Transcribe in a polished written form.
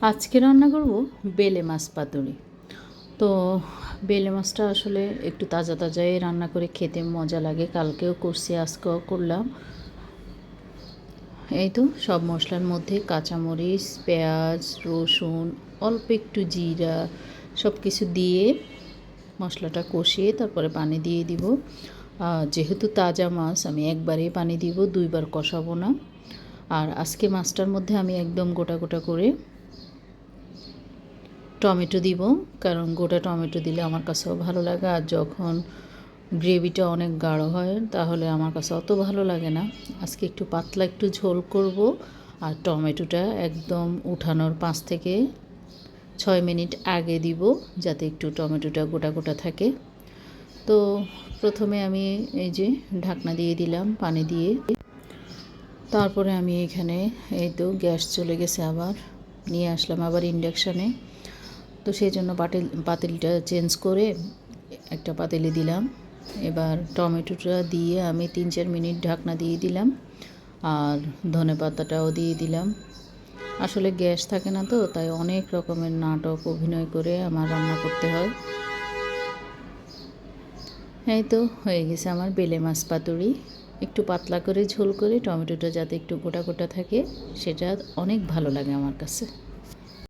আজকে রান্না করব বেলে মাছ পাতুরি। তো বেলে মাছটা আসলে একটু তাজা তাজাই রান্না করে খেতে মজা লাগে। কালকেও করছি, আজকেও করলাম। এই তো সব মশলার মধ্যে কাঁচামরিচ, পেঁয়াজ, রসুন, অল্প একটু জিরা সব কিছু দিয়ে মশলাটা কষিয়ে তারপরে পানি দিয়ে দিব। যেহেতু তাজা মাছ আমি একবারেই পানি দিব, দুইবার কষাবো না। আর আজকে মাছটার মধ্যে আমি একদম গোটা গোটা করে টমেটো দিব, কারণ গোটা টমেটো দিলে আমার কাছেও ভালো লাগে। আর যখন গ্রেভিটা অনেক গাঢ় হয় তাহলে আমার কাছে অত ভালো লাগে না। আজকে একটু পাতলা একটু ঝোল করব। আর টমেটোটা একদম উঠানোর 5 থেকে 6 মিনিট আগে দিব, যাতে একটু টমেটোটা গোটা গোটা থাকে। তো প্রথমে আমি এই যে ঢাকনা দিয়ে দিলাম পানি দিয়ে। তারপরে আমি এখানে এই তো গ্যাস চলে গেছে, আবার নিয়ে আসলাম আবার ইন্ডাকশানে। তো সেই জন্য পাতিলটা চেঞ্জ করে একটা পাতিলে দিলাম। এবার টমেটোটা দিয়ে আমি 3-4 মিনিট ঢাকনা দিয়ে দিলাম। আর ধনেপাতাটাও দিয়ে দিলাম। আসলে গ্যাস থাকে না, তো তাই অনেক রকমের নাটক অভিনয় করে আমার রান্না করতে হয়। এই তো হয়ে গেছে আমার বেলে মাছ পাতুরি। একটু পাতলা করে ঝোল করে টমেটোটা যাতে একটু গোটা গোটা থাকে, সেটা অনেক ভালো লাগে আমার কাছে।